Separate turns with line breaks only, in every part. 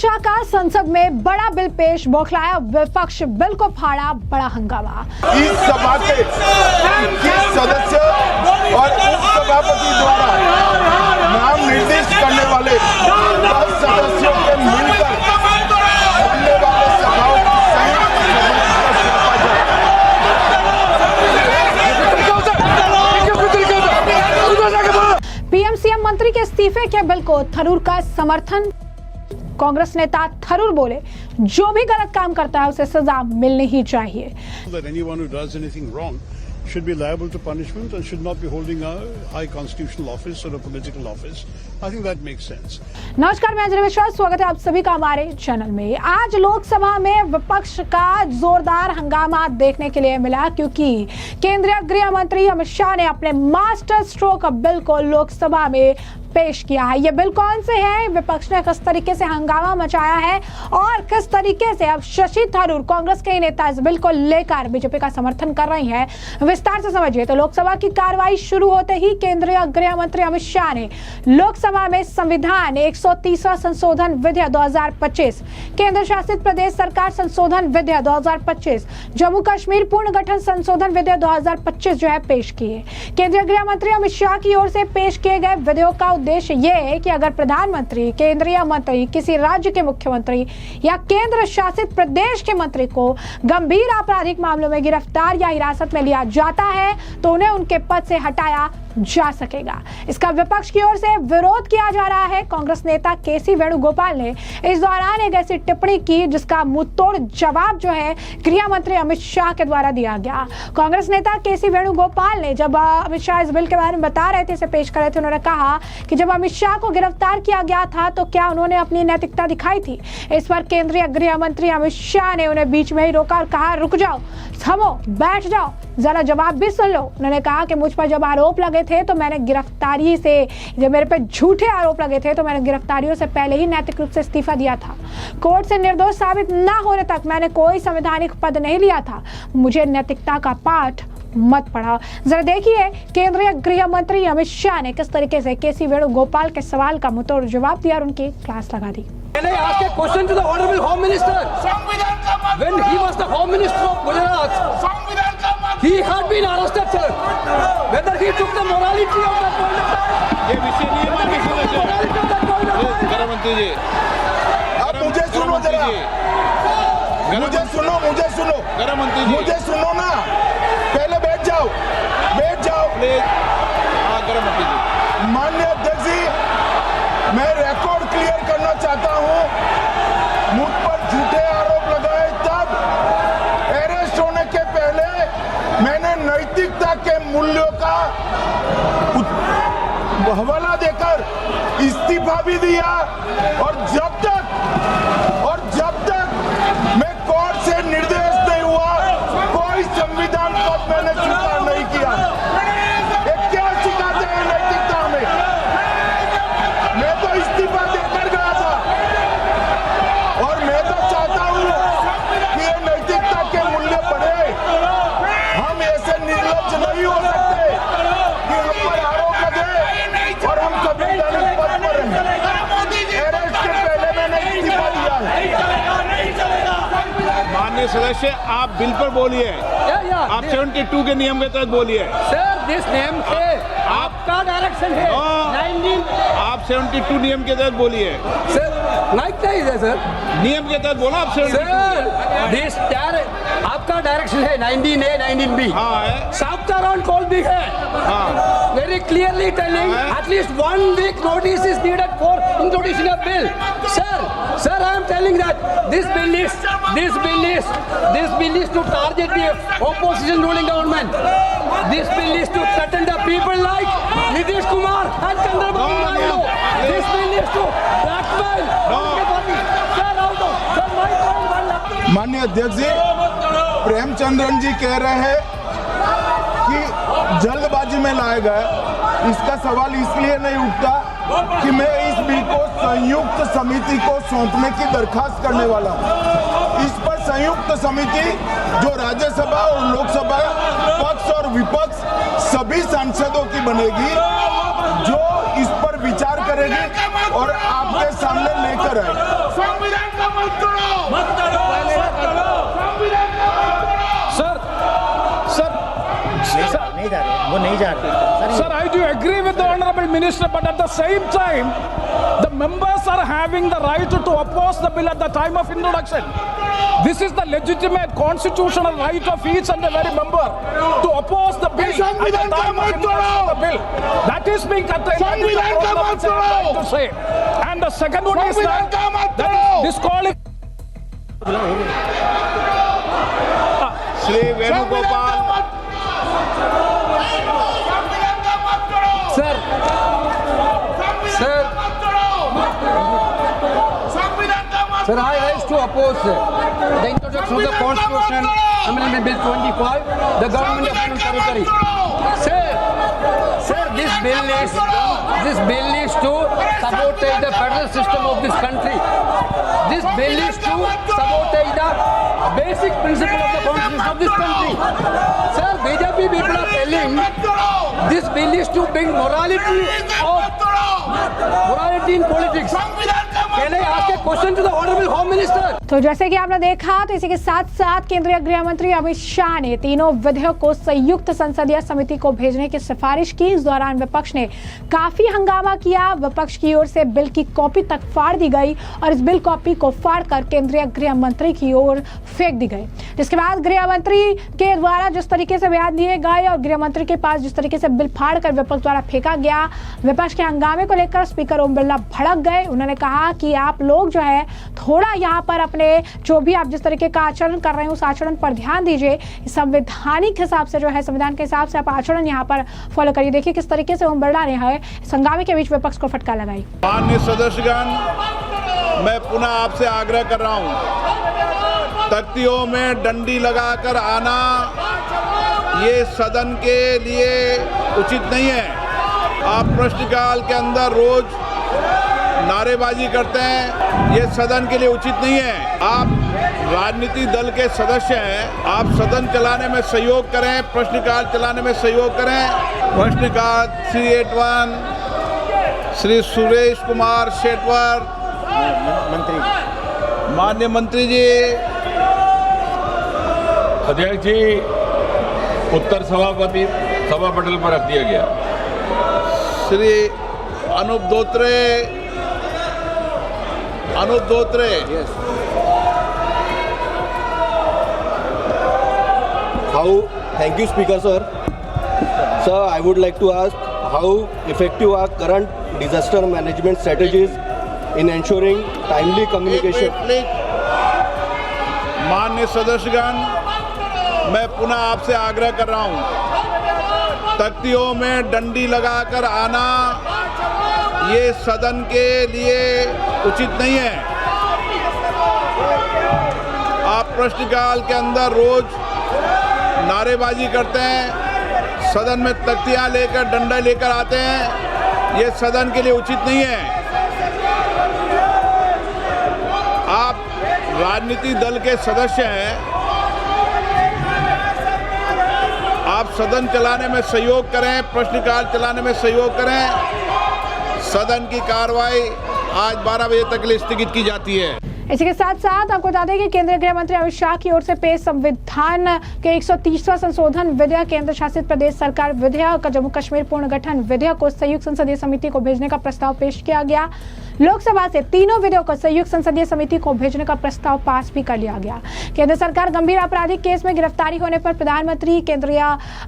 शाह का संसद में बड़ा बिल पेश, बौखलाया विपक्ष, बिल को फाड़ा बड़ा हंगामा।
इस सभा के 21 सदस्य और उप सभापति द्वारा नाम निर्दिष्ट करने वाले 10 सदस्यों के मिलकर बनने वाले सभाओं की
पीएम सीएम मंत्री के इस्तीफे के बिल को थरूर का समर्थन। कांग्रेस नेता थरूर बोले, जो भी गलत काम करता है उसे सजा मिलनी ही चाहिए।
That anyone who does anything wrong should be liable to punishment and should not be holding a high constitutional office or a political office. I think that makes sense.
नमस्कार, मैं अंजलि विश्वास, स्वागत है आप सभी का हमारे चैनल में। आज लोकसभा में विपक्ष का जोरदार हंगामा देखने के लिए मिला, क्योंकि केंद्रीय गृह मंत्री अमित शाह ने अपने मास्टर स्ट्रोक बिल को लोकसभा में पेश किया है। ये बिल कौन से है, विपक्ष ने किस तरीके से हंगामा मचाया है और किस तरीके से अब शशि थरूर, कांग्रेस के नेता, इस बिल को लेकर बीजेपी का समर्थन कर रही हैं, विस्तार से समझिए। तो लोकसभा की कार्रवाई शुरू होते ही केंद्रीय गृह मंत्री अमित शाह ने लोकसभा में संविधान 130वां संशोधन विधेयक 2025, केंद्र शासित प्रदेश सरकार संशोधन विधेयक 2025, जम्मू कश्मीर पुनर्गठन संशोधन विधेयक 2025 जो है पेश किए। केंद्रीय गृह मंत्री अमित शाह की ओर से पेश किए गए विधेयक का उद्देश्य ये है कि अगर प्रधानमंत्री, केंद्रीय मंत्री, किसी राज्य के मुख्यमंत्री या केंद्र शासित प्रदेश के मंत्री को गंभीर आपराधिक मामलों में गिरफ्तार या हिरासत में लिया जाता है तो उन्हें उनके पद से हटाया जा सकेगा। इसका विपक्ष की ओर से विरोध किया जा रहा है। कांग्रेस नेता केसी वेणुगोपाल ने इस दौरान एक ऐसी टिप्पणी की जिसका मुंहतोड़ जवाब जो है गृह मंत्री अमित शाह के द्वारा दिया गया। कांग्रेस नेता केसी वेणुगोपाल ने जब अमित शाह इस बिल के बारे में बता रहे थे, इसे पेश कर रहे थे, उन्होंने कहा कि जब अमित शाह को गिरफ्तार किया गया था तो क्या उन्होंने अपनी नैतिकता दिखाई थी। इस पर केंद्रीय गृह मंत्री अमित शाह ने उन्हें बीच में ही रोका और कहा, रुक जाओ, थमो, बैठ जाओ, जरा जवाब भी सुन लो। उन्होंने कहा कि मुझ पर जब आरोप लगे थे तो मैंने गिरफ्तारी से, जब मेरे पे झूठे आरोप लगे थे तो मैंने गिरफ्तारियों से पहले ही नैतिक रूप से इस्तीफा दिया था। कोर्ट से निर्दोष साबित ना होने तक मैंने कोई संवैधानिक पद नहीं लिया था। मुझे नैतिकता का पाठ मत पढ़ा। जरा देखिए केंद्रीय गृह मंत्री अमित शाह ने किस तरीके से केसी वेणुगोपाल के सवाल का मुंहतोड़ जवाब दिया और उनकी क्लास लगा दी।
Can I ask a question to the Honorable Home Minister? When he was the Home Minister of Gujarat, he had been arrested, sir. Whether he took the morality of that point of time?
ये विषय नहीं है, गृह मंत्री जी।
आप मुझे सुनो जरा, मुझे सुनो,
गृह मंत्री जी,
मुझे सुनो ना, पहले बैठ जाओ।
प्लीज। हाँ, गृह मंत्री जी।
माननीय अध्यक्ष जी, मैं रिकॉर्ड क्लियर करना चाहता हूं। मुझ पर झूठे आरोप लगाए तब अरेस्ट होने के पहले मैंने नैतिकता के मूल्यों का हवाला देकर इस्तीफा भी दिया, और जब तक मैं कोर्ट से निर्देश नहीं हुआ कोई संविधान पद मैंने स्वीकार नहीं किया। ये क्या सिखाते हैं नैतिकता में? मैं तो इस्तीफा देकर गया था, और मैं तो चाहता हूं कि ये नैतिकता के मूल्य बढ़े। हम ऐसे निर्लज्ज नहीं हो सकते कि हम पर आरोप लगे और हम संवैधानिक पद पर रहें। अरेस्ट के पहले मैंने इस्तीफा दिया है।
माननीय सदस्य, आप बिल पर बोलिए। आप 72 के नियम के तहत बोलिए।
सर, दिस नेम है, आपका डायरेक्शन है। 19
आप 72 नियम के तहत बोलिए।
सर, लाइक नहीं है सर,
नियम के तहत बोला आप 72।
सर दिस आपका डायरेक्शन है 19A 19B।
हाँ है,
साफ तरह कॉल भी है।
हाँ,
very clearly telling at least 1 week notice is needed for introducing a bill. Sir, I am telling that this bill is to target the opposition ruling government. This bill is to threaten the people like Nitish Kumar and Chandrababu Naidu. This bill is to blackmail. Sir, out of sir, my point one left.
माननीय अध्यक्ष जी, प्रेमचंद्रन जी कह रहे हैं कि जल्दबाजी में लाया गया। इसका सवाल इसलिए नहीं उठता कि मैं इस बिल को संयुक्त समिति को सौंपने की दरखास्त करने वाला हूं। इस पर संयुक्त समिति जो राज्यसभा और लोकसभा पक्ष और विपक्ष सभी सांसदों की बनेगी, जो इस पर विचार करेगी और आपके सामने लेकर आएगी। मत तोड़ो।
नहीं जा रहे, वो नहीं जा रहे।
Sir, I do agree with the Honorable Minister, but at the same time, the members are having the right to oppose the bill at the time of introduction. This is the legitimate constitutional right of each and every member to oppose the bill at the time of introduction of the bill. That is being curtailed. That is the problem which I am trying to say. And the second one is that is disqualifying.
Shri Venugopal
Sir, I rise to oppose the introduction of the Constitution Amendment Bill 25, the Government of Union Territory. Sir, this bill is to sabotage the federal system of this country. This bill is to sabotage the basic principle of the constitution of this country. Sir, BJP people are telling this bill is to bring morality in politics. Can I ask a question to the Honorable Home Minister?
तो जैसे कि आपने देखा, तो इसी के साथ साथ केंद्रीय गृह मंत्री अमित शाह ने तीनों विधेयक को संयुक्त संसदीय समिति को भेजने की सिफारिश की। इस दौरान विपक्ष ने काफी हंगामा किया। विपक्ष की ओर से बिल की कॉपी तक फाड़ दी गई और इस बिल कॉपी को फाड़कर केंद्रीय गृह मंत्री की ओर फेंक दी गई, जिसके बाद गृह मंत्री के द्वारा जिस तरीके से बयान दिए गए और गृह मंत्री के पास जिस तरीके से बिल फाड़कर विपक्ष द्वारा फेंका गया, विपक्ष के हंगामे को लेकर स्पीकर ओम बिरला भड़क गए। उन्होंने कहा कि आप लोग जो है थोड़ा यहाँ पर अपने जो भी आप जिस तरीके का आचरण कर रहे हैं उस आचरण पर ध्यान दीजिए। संवैधानिक हिसाब से जो है, संविधान के हिसाब से आप आचरण यहाँ पर फॉलो करिए। देखिए किस तरीके से ओम बिरला ने है हंगामे के बीच विपक्ष को फटकार लगाई।
माननीय सदस्यगण, मैं पुनः आपसे आग्रह कर रहा हूं, तख्तियों में डंडी लगाकर आना ये सदन के लिए उचित नहीं है। आप प्रश्नकाल के अंदर रोज नारेबाजी करते हैं, ये सदन के लिए उचित नहीं है। आप राजनीतिक दल के सदस्य हैं, आप सदन चलाने में सहयोग करें, प्रश्नकाल चलाने में सहयोग करें। प्रश्नकाल श्री 81 श्री सुरेश कुमार शेटवर
मंत्री,
माननीय मंत्री जी।
अध्यक्ष जी, उत्तर सभापति सभा पटल पर रख दिया गया।
Shri Anoop Dhotre
How? Thank you, Speaker, sir. Sir, I would like to ask how effective are current disaster management strategies in ensuring timely communication?
माननीय सदस्यगण, मैं पुनः आपसे आग्रह कर रहा हूं, तख्तियों में डंडी लगाकर आना ये सदन के लिए उचित नहीं है। आप प्रश्नकाल के अंदर रोज नारेबाजी करते हैं, सदन में तख्तियां लेकर डंडा लेकर आते हैं, ये सदन के लिए उचित नहीं है। आप राजनीतिक दल के सदस्य हैं, आप सदन चलाने में सहयोग करें, प्रश्नकाल चलाने में सहयोग करें। सदन की कार्रवाई आज 12 बजे तक के लिए स्थगित की जाती है।
इसी के साथ साथ आपको बता दें कि केंद्रीय गृह मंत्री अमित शाह की ओर से पेश संविधान के 130वां संशोधन विधेयक, केंद्र शासित प्रदेश सरकार विधेयक, जम्मू कश्मीर पुनर्गठन विधेयक को संयुक्त संसदीय समिति को भेजने का प्रस्ताव पेश किया गया। लोकसभा से तीनों विधेयकों को संयुक्त संसदीय समिति को भेजने का प्रस्ताव पास भी कर लिया गया। केंद्र सरकार गंभीर आपराधिक केस में गिरफ्तारी होने पर प्रधानमंत्री, केंद्रीय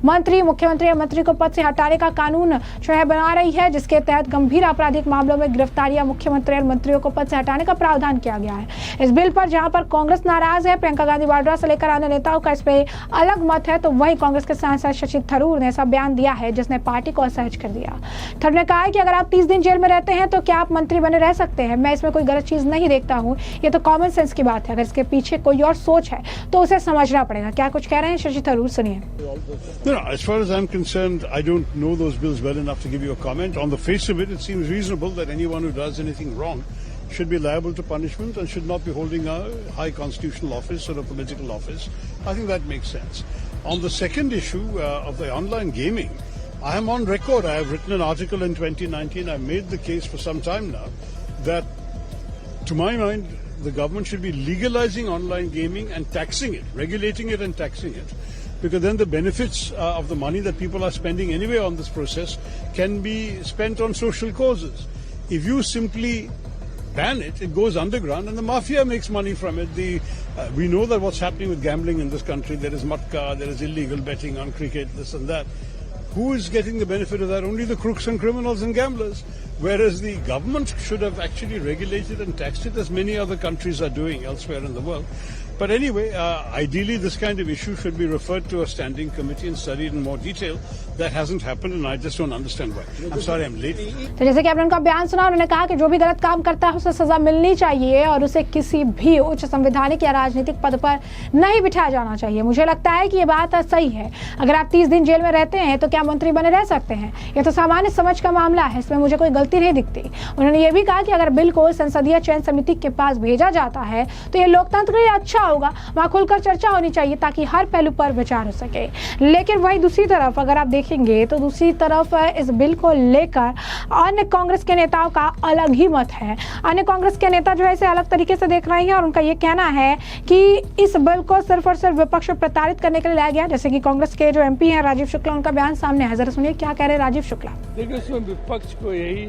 मंत्री, मुख्यमंत्री या मंत्री को पद से हटाने का कानून जो है बना रही है, जिसके तहत गंभीर आपराधिक मामलों में गिरफ्तारी या मुख्यमंत्री और मंत्रियों को पद से हटाने का प्रावधान किया गया है। इस बिल पर जहां पर कांग्रेस नाराज है, प्रियंका गांधी वाड्रा से लेकर अन्य नेताओं का इस पे अलग मत है, तो वहीं कांग्रेस के सांसद शशि थरूर ने ऐसा बयान दिया है जिसने पार्टी को असहज कर दिया। थरूर ने कहा है कि अगर आप 30 दिन जेल में रहते हैं तो क्या आप मंत्री बने रह सकते हैं? मैं इसमें कोई गलत चीज नहीं देखता हूं, ये तो कॉमन सेंस की बात है। अगर इसके पीछे कोई और सोच है तो उसे समझना पड़ेगा। क्या कुछ कह रहे हैं शशि थरूर, सुनिए।
No, as far as I'm concerned, I don't know those bills well enough to give you a comment. On the face of it, it seems reasonable that anyone who does anything wrong should be liable to punishment and should not be holding a high constitutional office or a political office. I think that makes sense. On the second issue of the online gaming, I am on record. I have written an article in 2019. I've made the case for some time now that To my mind, the government should be legalizing online gaming and taxing it, regulating it and taxing it. Because then the benefits of the money that people are spending anyway on this process can be spent on social causes. If you simply ban it, it goes underground and the mafia makes money from it. We know that what's happening with gambling in this country, there is matka, there is illegal betting on cricket, this and that. Who is getting the benefit of that? Only the crooks and criminals and gamblers. Whereas the government should have actually regulated and taxed it, as many other countries are doing elsewhere in the world. But anyway, ideally this kind of issue should be referred to a standing committee and studied in more detail. That hasn't happened and I just don't understand why. I'm sorry I'm late.
तो जैसे कि आपने उनका बयान सुना, उन्होंने कहा कि जो भी गलत काम करता है उसे सजा मिलनी चाहिए और उसे किसी भी उच्च संवैधानिक या राजनीतिक पद पर नहीं बिठाया जाना चाहिए। मुझे लगता है कि ये बात सही है। अगर आप 30 दिन जेल में रहते हैं तो क्या मंत्री बने रह सकते हैं? ये तो सामान्य समझ का मामला है, इसमें मुझे कोई गलती नहीं दिखती। उन्होंने ये भी कहा कि अगर बिल को संसदीय चयन समिति के पास भेजा जाता है तो ये लोकतंत्र के लिए अच्छा होगा, वहाँ खुलकर चर्चा होनी चाहिए ताकि हर पहलू पर विचार हो सके। लेकिन वही दूसरी तरफ अगर आप देखेंगे तो दूसरी तरफ इस बिल को लेकर अन्य कांग्रेस के नेताओं का अलग ही मत है। अन्य कांग्रेस के नेता जो है इसे अलग तरीके से देख रहे हैं और उनका ये कहना है कि इस बिल को सिर्फ और सिर्फ विपक्ष को प्रताड़ित करने के लिए लाया गया। जैसे कि कांग्रेस के जो एमपी हैं राजीव शुक्ला, उनका बयान सामने है, जरा सुनिए क्या कह रहे हैं राजीव शुक्ला।
देखिए, इसमें विपक्ष को यही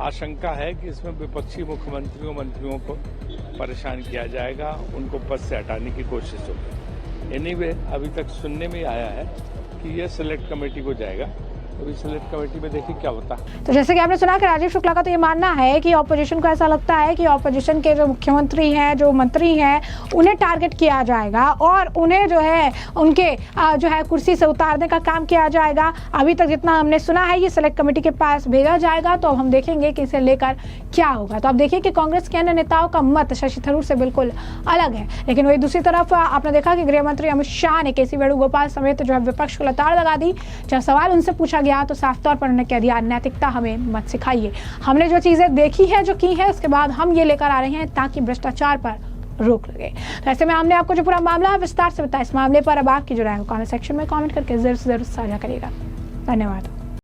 आशंका है कि इसमें विपक्षी मुख्यमंत्रियों मंत्रियों को परेशान किया जाएगा, उनको पद से हटाने की कोशिश होगी। एनीवे, अभी तक सुनने में आया है कि यह सिलेक्ट कमेटी को जाएगा, अभी सिलेक्ट कमेटी में देखिए क्या होता है।
तो जैसे कि आपने सुना कि राजीव शुक्ला का तो ये मानना है कि ऑपोजिशन को ऐसा लगता है कि ऑपोजिशन के जो मुख्यमंत्री हैं, जो मंत्री हैं, उन्हें टारगेट किया जाएगा और उन्हें जो है उनके जो है कुर्सी से उतारने का काम किया जाएगा। अभी तक जितना हमने सुना है ये सिलेक्ट कमेटी के पास भेजा जाएगा, तो अब हम देखेंगे कि इसे लेकर क्या होगा। तो आप देखिए कि कांग्रेस के अन्य नेताओं का मत शशि थरूर से बिल्कुल अलग है। लेकिन वही दूसरी तरफ आपने देखा कि गृह मंत्री अमित शाह ने केसी वेणुगोपाल समेत जो है विपक्ष को लताड़ लगा दी। जब सवाल उनसे पूछा गया तो साफ तौर पर उन्होंने कह दिया, नैतिकता हमें मत सिखाइए। हमने जो चीजें देखी है, जो की है, उसके बाद हम ये लेकर आ रहे हैं ताकि भ्रष्टाचार पर रोक लगे। तो ऐसे में हमने आपको जो पूरा मामला है विस्तार से बताया। इस मामले पर अब आपकी जो राय हो कमेंट सेक्शन में कमेंट करके जरूर साझा करिएगा। धन्यवाद।